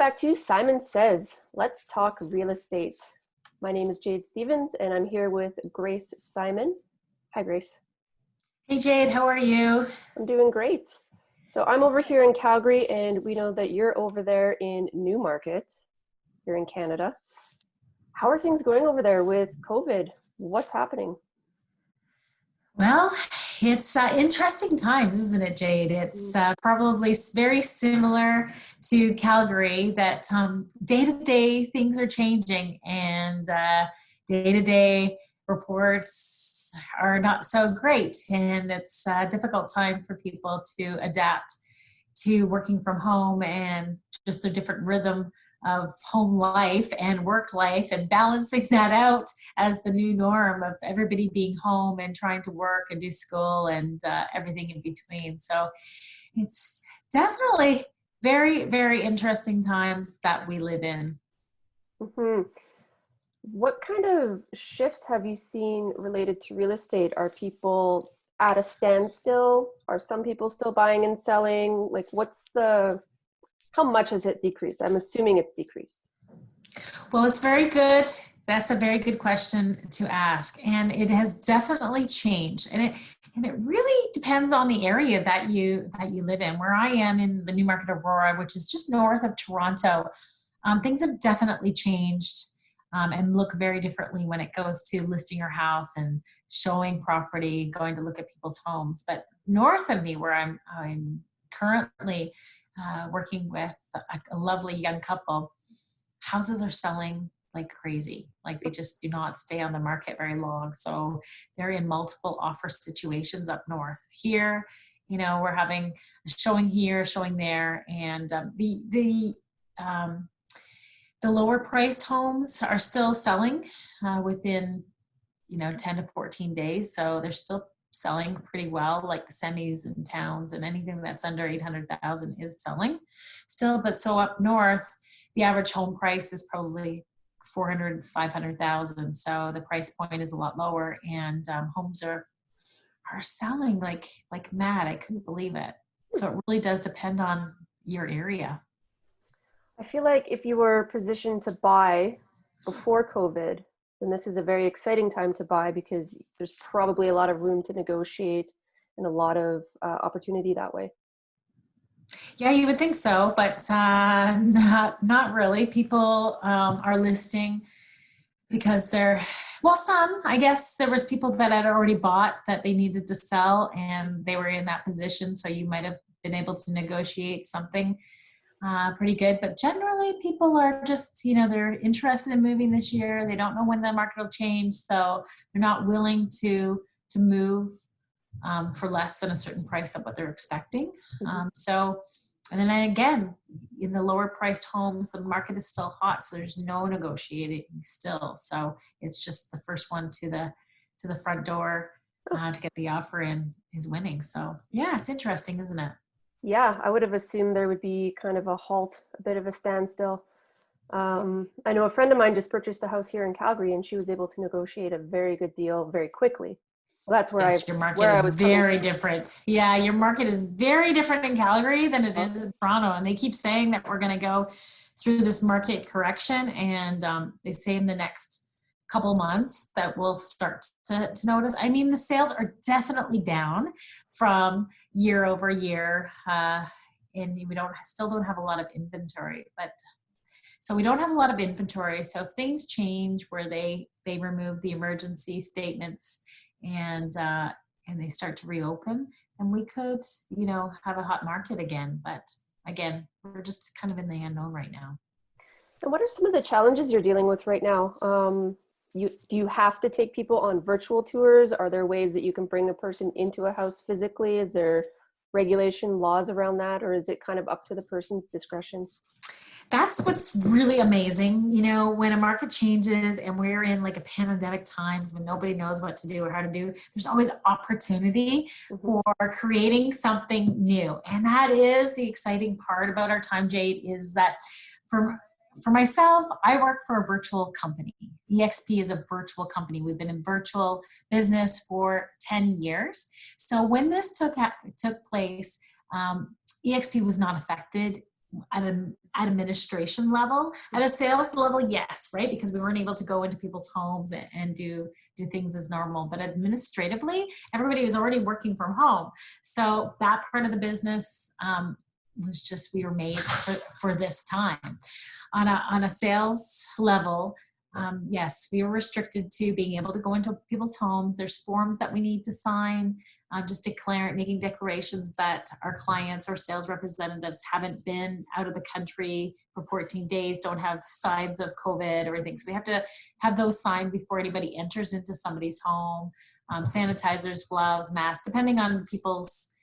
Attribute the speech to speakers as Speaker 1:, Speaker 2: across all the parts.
Speaker 1: back to Simon Says. Let's talk real estate. My name is Jade Stevens and I'm here with Grace Simon. Hi, Grace.
Speaker 2: Hey, Jade, how are you?
Speaker 1: I'm doing great. So I'm over here in Calgary and we know that you're over there in Newmarket. You're in Canada. How are things going over there with COVID? What's happening?
Speaker 2: Well, it's interesting times, isn't it, Jade? It's probably very similar to Calgary that day-to-day things are changing and day-to-day reports are not so great. And it's a difficult time for people to adapt to working from home and just the different rhythm of home life and work life and balancing that out as the new norm of everybody being home and trying to work and do school and everything in between. So it's definitely very, very interesting times that we live in.
Speaker 1: Mm-hmm. What kind of shifts have you seen related to real estate? Are people at a standstill? Are some people still buying and selling? Like how much has it decreased? I'm assuming it's decreased.
Speaker 2: Well, it's very good. That's a very good question to ask. And it has definitely changed. And it really depends on the area that you live in. Where I am in the Newmarket, Aurora, which is just north of Toronto, things have definitely changed and look very differently when it goes to listing your house and showing property, going to look at people's homes. But north of me, where I'm currently working with a lovely young couple, houses are selling like crazy. Like they just do not stay on the market very long. So they're in multiple offer situations up north. Here, we're having a showing here, showing there, and the lower priced homes are still selling within 10 to 14 days. So they're still selling pretty well, like the semis and towns, and anything that's under 800,000 is selling still. But so up north, the average home price is probably 400, 500,000. So the price point is a lot lower, and homes are selling like mad. I couldn't believe it. So it really does depend on your area.
Speaker 1: I feel like if you were positioned to buy before COVID, then this is a very exciting time to buy because there's probably a lot of room to negotiate and a lot of opportunity that way.
Speaker 2: Yeah, you would think so, but not really. People are listing because some, I guess there was people that had already bought that they needed to sell and they were in that position. So you might have been able to negotiate something pretty good, but generally people are just, they're interested in moving this year. They don't know when the market will change, so they're not willing to move for less than a certain price of what they're expecting. And then again, in the lower priced homes, the market is still hot, so there's no negotiating still. So it's just the first one to the front door to get the offer in is winning. So yeah, it's interesting, isn't it?
Speaker 1: Yeah, I would have assumed there would be kind of a halt, a bit of a standstill. I know a friend of mine just purchased a house here in Calgary and she was able to negotiate a very good deal very quickly. So that's where
Speaker 2: your market is very different. Yeah, your market is very different in Calgary than it is in Toronto. And they keep saying that we're going to go through this market correction. And they say in the next couple months that we'll start to notice. I mean, the sales are definitely down from year over year, and we still don't have a lot of inventory. So we don't have a lot of inventory. So if things change where they remove the emergency statements and they start to reopen, then we could have a hot market again. But again, we're just kind of in the unknown right now.
Speaker 1: And what are some of the challenges you're dealing with right now? Do you have to take people on virtual tours? Are there ways that you can bring a person into a house physically? Is there regulation laws around that, or is it kind of up to the person's discretion?
Speaker 2: That's what's really amazing. When a market changes and we're in like a pandemic times when nobody knows what to do or how to do, there's always opportunity for creating something new. And that is the exciting part about our time, Jade, is that for myself, I work for a virtual company. EXP is a virtual company. We've been in virtual business for 10 years. So when this took place, EXP was not affected at an administration level. At a sales level, yes, right? Because we weren't able to go into people's homes and do things as normal. But administratively, everybody was already working from home. So that part of the business was just, we were made for this time. On a sales level, yes, we were restricted to being able to go into people's homes. There's forms that we need to sign, just making declarations that our clients or sales representatives haven't been out of the country for 14 days, don't have signs of COVID or anything. So we have to have those signed before anybody enters into somebody's home. Sanitizers, gloves, masks, depending on people's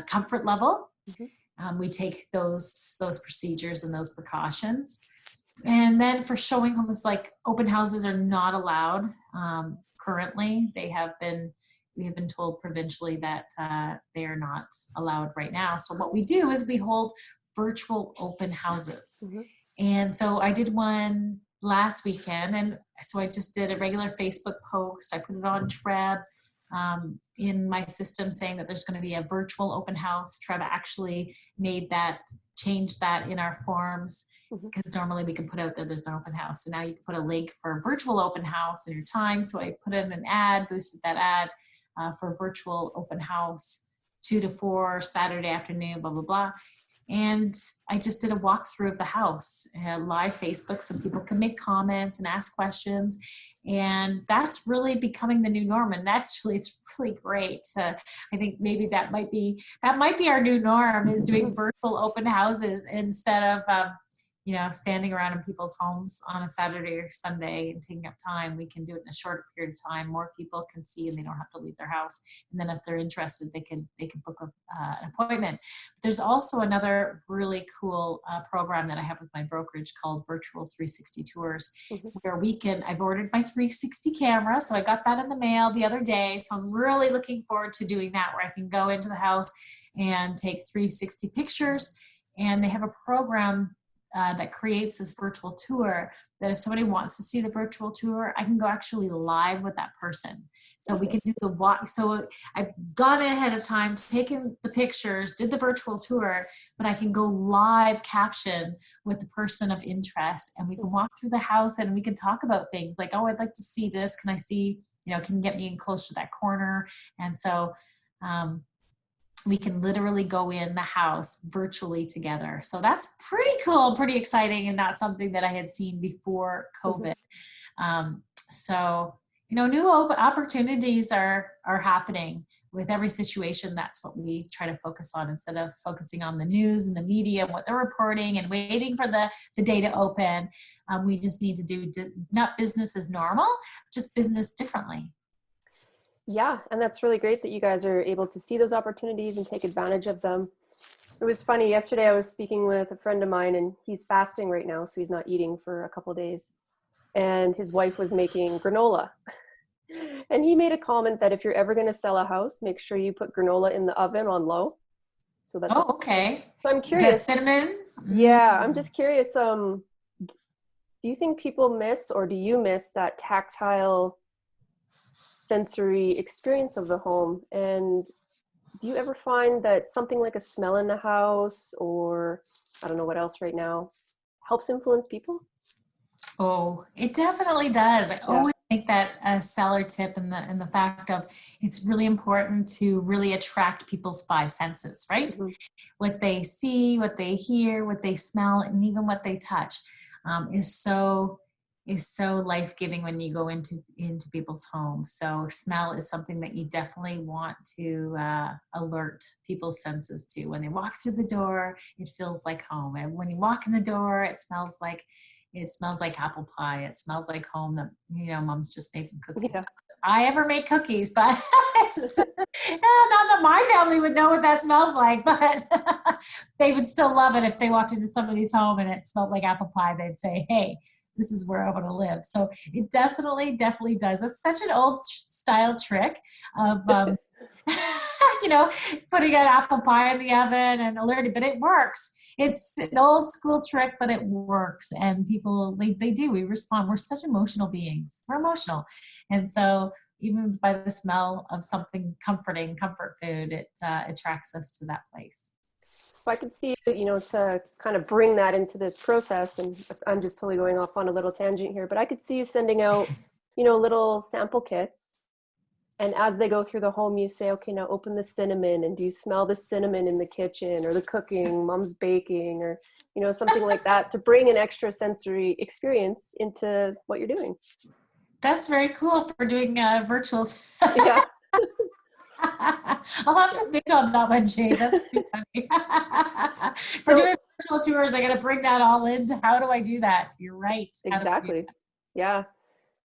Speaker 2: comfort level. Mm-hmm. We take those procedures and those precautions. And then for showing homes, like open houses are not allowed currently. We have been told provincially that they are not allowed right now. So what we do is we hold virtual open houses. Mm-hmm. And so I did one last weekend. And so I just did a regular Facebook post. I put it on Treb in my system saying that there's going to be a virtual open house. Treb actually changed that in our forms, because normally we can put out there's no open house. So now you can put a link for a virtual open house in your time. So I put in an ad, boosted that ad for a virtual open house, 2 to 4 Saturday afternoon, blah, blah, blah. And I just did a walkthrough of the house, live Facebook, so people can make comments and ask questions. And that's really becoming the new norm. And it's really great. I think maybe that might be our new norm, is doing virtual open houses instead of, standing around in people's homes on a Saturday or Sunday and taking up time. We can do it in a shorter period of time. More people can see, and they don't have to leave their house. And then if they're interested, they can book an appointment. But there's also another really cool program that I have with my brokerage called Virtual 360 Tours, where I've ordered my 360 camera. So I got that in the mail the other day. So I'm really looking forward to doing that, where I can go into the house and take 360 pictures. And they have a program that creates this virtual tour, that if somebody wants to see the virtual tour, I can go actually live with that person. So we can do the walk. So I've gone ahead of time, taken the pictures, did the virtual tour, but I can go live caption with the person of interest, and we can walk through the house and we can talk about things like, oh, I'd like to see this. Can I see, can you get me in close to that corner? And so, we can literally go in the house virtually together. So that's pretty cool, pretty exciting, and not something that I had seen before COVID. So, new opportunities are happening with every situation. That's what we try to focus on, instead of focusing on the news and the media and what they're reporting and waiting for the day to open. We just need to do not business as normal, just business differently.
Speaker 1: Yeah, and that's really great that you guys are able to see those opportunities and take advantage of them. It was funny, yesterday I was speaking with a friend of mine, and he's fasting right now, so he's not eating for a couple of days. And his wife was making granola. And he made a comment that if you're ever going to sell a house, make sure you put granola in the oven on low. So that.
Speaker 2: Oh, okay.
Speaker 1: So I'm curious.
Speaker 2: The cinnamon?
Speaker 1: Yeah, I'm just curious. Do you think people miss, or do you miss that tactile sensory experience of the home? And do you ever find that something like a smell in the house, or I don't know what else right now, helps influence people?
Speaker 2: Oh, it definitely does. I always make that a seller tip, in the fact of, it's really important to really attract people's 5 senses, right? What they see, what they hear, what they smell, and even what they touch is so life-giving when you go into people's homes. So smell is something that you definitely want to alert people's senses to. When they walk through the door, it feels like home. And when you walk in the door, it smells like apple pie. It smells like home, that, mom's just made some cookies.
Speaker 1: Yeah.
Speaker 2: I ever make cookies, but not that my family would know what that smells like, but they would still love it if they walked into somebody's home and it smelled like apple pie. They'd say, hey, this is where I want to live. So it definitely does. It's such an old style trick of, putting an apple pie in the oven and alerting, but it works. It's an old school trick, but it works. And people, we respond. We're such emotional beings. We're emotional. And so even by the smell of something comforting, comfort food, it attracts us to that place.
Speaker 1: I could see, to kind of bring that into this process, and I'm just totally going off on a little tangent here, but I could see you sending out, little sample kits. And as they go through the home, you say, okay, now open the cinnamon, and do you smell the cinnamon in the kitchen, or the cooking, mom's baking, or, something like that, to bring an extra sensory experience into what you're doing.
Speaker 2: That's very cool for doing virtual.
Speaker 1: Yeah.
Speaker 2: I'll have to think on that one, Jade. That's pretty funny. For doing virtual tours, I got to bring that all into how do I do that? You're right.
Speaker 1: Exactly. Yeah.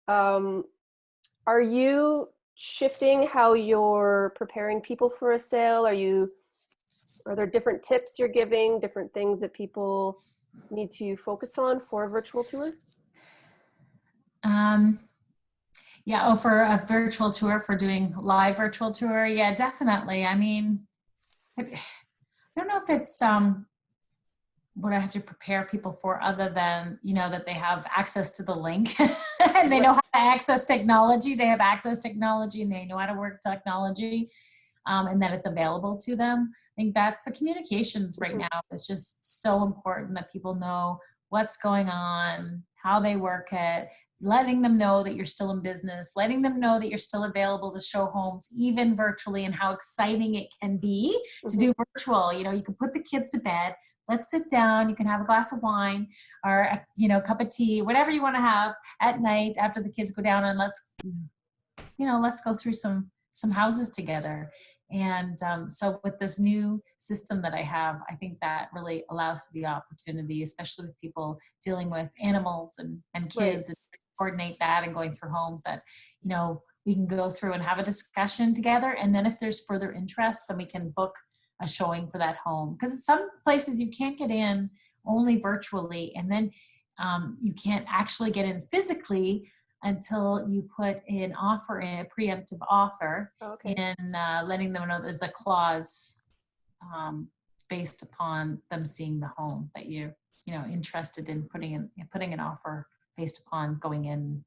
Speaker 1: Are you shifting how you're preparing people for a sale? Are there different tips you're giving, different things that people need to focus on for a virtual tour?
Speaker 2: Yeah. Oh, for a virtual tour, for doing live virtual tour. Yeah, definitely. I mean, I don't know if it's what I have to prepare people for, other than, that they have access to the link and they know how to access technology. They have access to technology and they know how to work technology, and that it's available to them. I think that's the communications right now. It's just so important that people know what's going on, how they work it, letting them know that you're still in business, letting them know that you're still available to show homes, even virtually, and how exciting it can be to do virtual. You can put the kids to bed, let's sit down, you can have a glass of wine or a cup of tea, whatever you want to have at night after the kids go down, and let's go through some houses together. And so with this new system that I have, I think that really allows for the opportunity, especially with people dealing with animals and kids, right, and coordinate that, and going through homes that, we can go through and have a discussion together. And then if there's further interest, then we can book a showing for that home. Because in some places you can't get in, only virtually. And then you can't actually get in physically until you put an offer in, a preemptive offer, in letting them know there's a clause based upon them seeing the home that you're interested in putting an offer based upon going in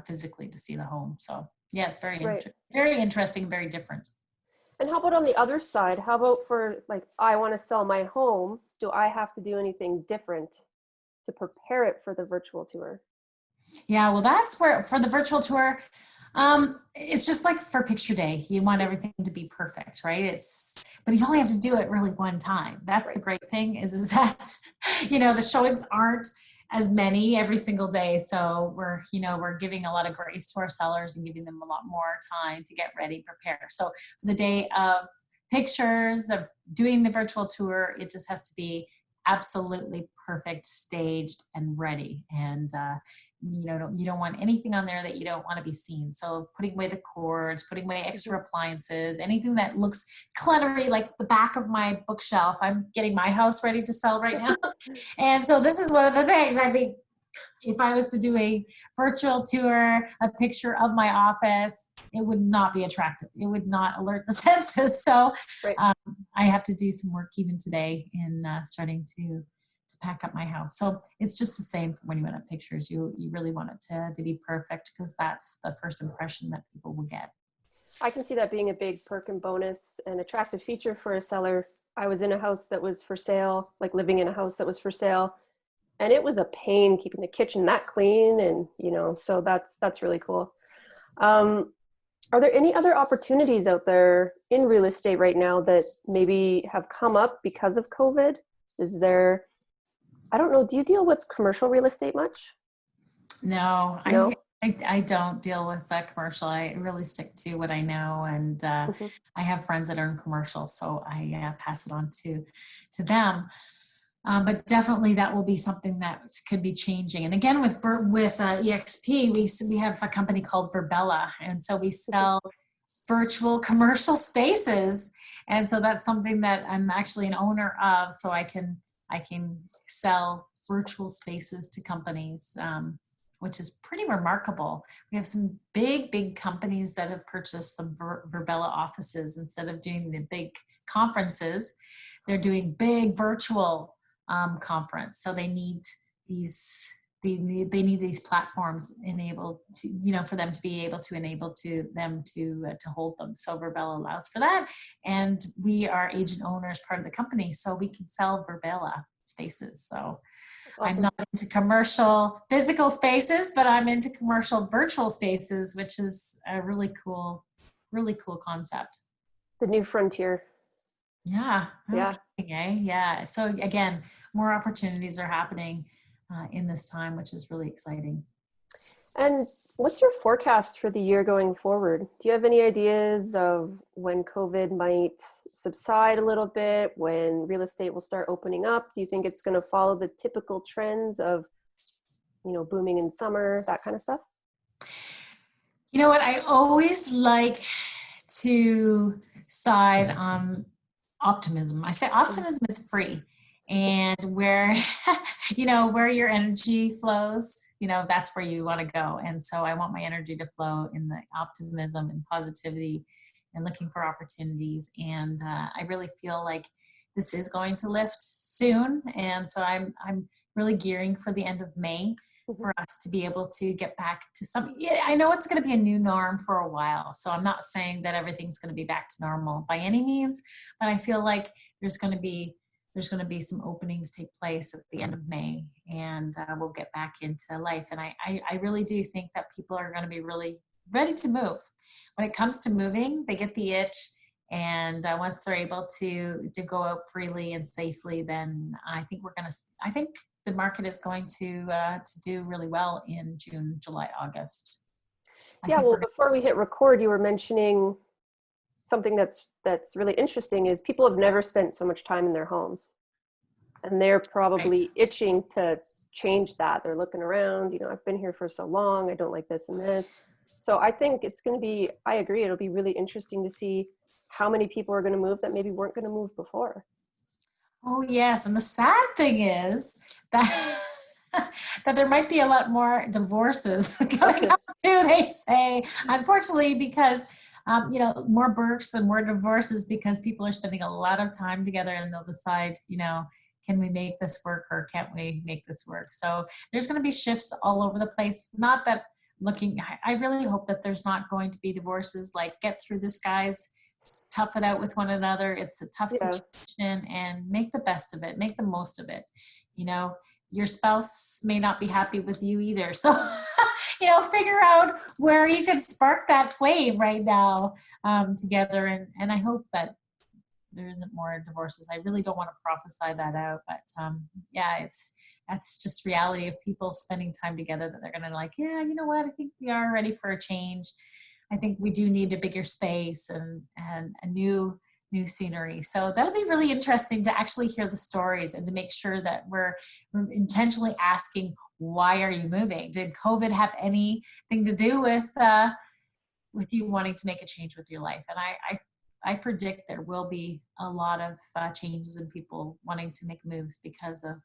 Speaker 2: physically to see the home. So yeah, it's very very interesting, very different.
Speaker 1: And how about on the other side? How about for, like, I want to sell my home. Do I have to do anything different to prepare it for the virtual tour?
Speaker 2: Yeah, well, that's where, for the virtual tour, it's just like for picture day, you want everything to be perfect, right? But you only have to do it really one time. That's the great thing is that, the showings aren't as many every single day. So we're giving a lot of grace to our sellers and giving them a lot more time to get ready, prepare. So for the day of pictures, of doing the virtual tour, it just has to be absolutely perfect, staged and ready. And you don't want anything on there that you don't want to be seen. So putting away the cords, putting away extra appliances, anything that looks cluttery, like the back of my bookshelf. I'm getting my house ready to sell right now. And so this is one of the things. I think if I was to do a virtual tour, a picture of my office, it would not be attractive. It would not alert the senses. So I have to do some work even today in starting to pack up my house. So it's just the same for when you want up pictures. You really want it to be perfect, because that's the first impression that people will get.
Speaker 1: I can see that being a big perk and bonus and attractive feature for a seller. I was in a house that was for sale, like living in a house that was for sale, and it was a pain keeping the kitchen that clean. And, so that's really cool. Are there any other opportunities out there in real estate right now that maybe have come up because of COVID? Is there, I don't know, do you deal with commercial real estate much?
Speaker 2: No? I don't deal with commercial. I really stick to what I know. And I have friends that are in commercial, so I pass it on to them. But definitely that will be something that could be changing. And again, with EXP, we have a company called Virbela. And so we sell virtual commercial spaces. And so that's something that I'm actually an owner of. So I can sell virtual spaces to companies, which is pretty remarkable. We have some big companies that have purchased some Virbela offices. Instead of doing the big conferences, they're doing big virtual conference. So they need these they need these platforms enabled to, for them to be able to enable to them to hold them. So Virbela allows for that. And we are agent owners, part of the company, so we can sell Virbela spaces. So
Speaker 1: Awesome.
Speaker 2: I'm not into commercial physical spaces, but I'm into commercial virtual spaces, which is a really cool concept.
Speaker 1: The new frontier.
Speaker 2: Yeah.
Speaker 1: Yeah.
Speaker 2: Okay. Yeah. So again, more opportunities are happening in this time, which is really exciting.
Speaker 1: And what's your forecast for the year going forward? Do you have any ideas of when COVID might subside a little bit, when real estate will start opening up? Do you think it's going to follow the typical trends of, booming in summer, that kind of stuff?
Speaker 2: You know what? I always like to side on optimism. I say optimism is free, and where where your energy flows, that's where you want to go. And so I want my energy to flow in the optimism and positivity and looking for opportunities. And I really feel like this is going to lift soon, and so I'm really gearing for the end of May for us to be able to get back to some. Yeah, I know it's going to be a new norm for a while, so I'm not saying that everything's going to be back to normal by any means, but I feel like there's going to be some openings take place at the end of May, and we'll get back into life. And I really do think that people are going to be really ready to move. When it comes to moving, they get the itch, and once they're able to go out freely and safely, then I think the market is going to do really well in June, July, August.
Speaker 1: Yeah, well, before we hit record, you were mentioning something that's really interesting is people have never spent so much time in their homes, and they're probably itching to change that. They're looking around, I've been here for so long, I don't like this and this. So I think it's going to be, I agree, it'll be really interesting to see how many people are going to move that maybe weren't going to move before.
Speaker 2: Oh yes, and the sad thing is that that there might be a lot more divorces coming up too, they say, unfortunately, because more births and more divorces, because people are spending a lot of time together, and they'll decide, can we make this work or can't we make this work? So there's going to be shifts all over the place. Not that I really hope that there's not going to be divorces. Like, get through this, guys. Tough it out with one another. It's a tough situation, and make the best of it. Make the most of it. Your spouse may not be happy with you either. So, figure out where you can spark that flame right now together. And I hope that there isn't more divorces. I really don't want to prophesy that out, but that's just reality of people spending time together, that they're going to like, yeah, you know what? I think we are ready for a change. I think we do need a bigger space and a new scenery. So that'll be really interesting to actually hear the stories, and to make sure that we're intentionally asking, why are you moving? Did COVID have anything to do with you wanting to make a change with your life? And I predict there will be a lot of changes in people wanting to make moves because of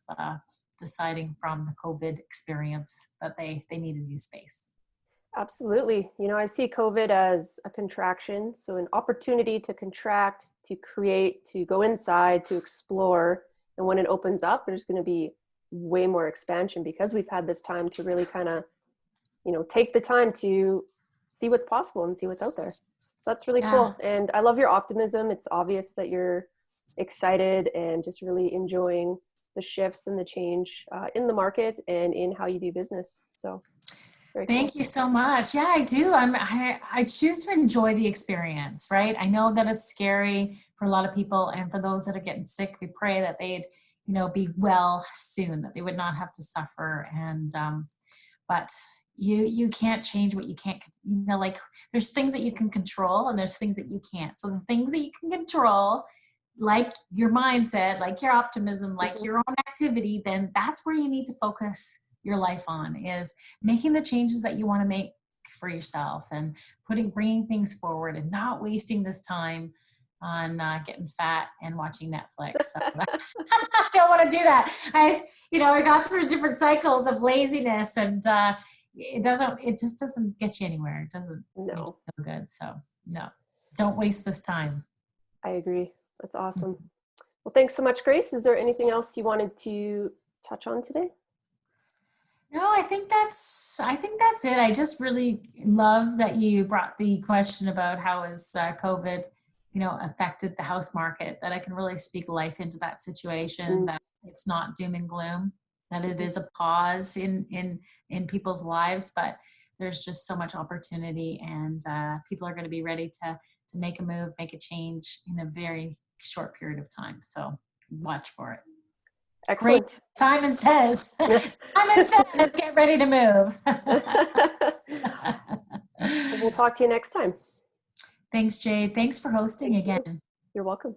Speaker 2: deciding from the COVID experience that they need a new space.
Speaker 1: Absolutely. I see COVID as a contraction. So an opportunity to contract, to create, to go inside, to explore. And when it opens up, there's going to be way more expansion, because we've had this time to really kind of, take the time to see what's possible and see what's out there. So that's really cool. And I love your optimism. It's obvious that you're excited and just really enjoying the shifts and the change in the market and in how you do business. So
Speaker 2: thank you so much. Yeah, I do. I choose to enjoy the experience, right? I know that it's scary for a lot of people, and for those that are getting sick, we pray that they'd, be well soon, that they would not have to suffer. And but you can't change what you can't. Like, there's things that you can control, and there's things that you can't. So the things that you can control, like your mindset, like your optimism, like your own activity, then that's where you need to focus your life on, is making the changes that you want to make for yourself, and bringing things forward, and not wasting this time on getting fat and watching Netflix. So I don't want to do that. I got through different cycles of laziness, and it just doesn't get you anywhere. It doesn't make you feel good. So no, don't waste this time.
Speaker 1: I agree. That's awesome. Well, thanks so much, Grace. Is there anything else you wanted to touch on today?
Speaker 2: No, I think that's it. I just really love that you brought the question about how has COVID, affected the house market. That I can really speak life into that situation.
Speaker 1: Mm,
Speaker 2: That it's not doom and gloom. That it
Speaker 1: mhm.
Speaker 2: is a pause in people's lives, but there's just so much opportunity, and people are going to be ready to make a move, make a change in a very short period of time. So watch for it.
Speaker 1: Excellent.
Speaker 2: Great. Simon says. Simon says, get ready to move.
Speaker 1: We'll talk to you next time.
Speaker 2: Thanks, Jade. Thanks for hosting
Speaker 1: Thank you.
Speaker 2: again.
Speaker 1: You're welcome.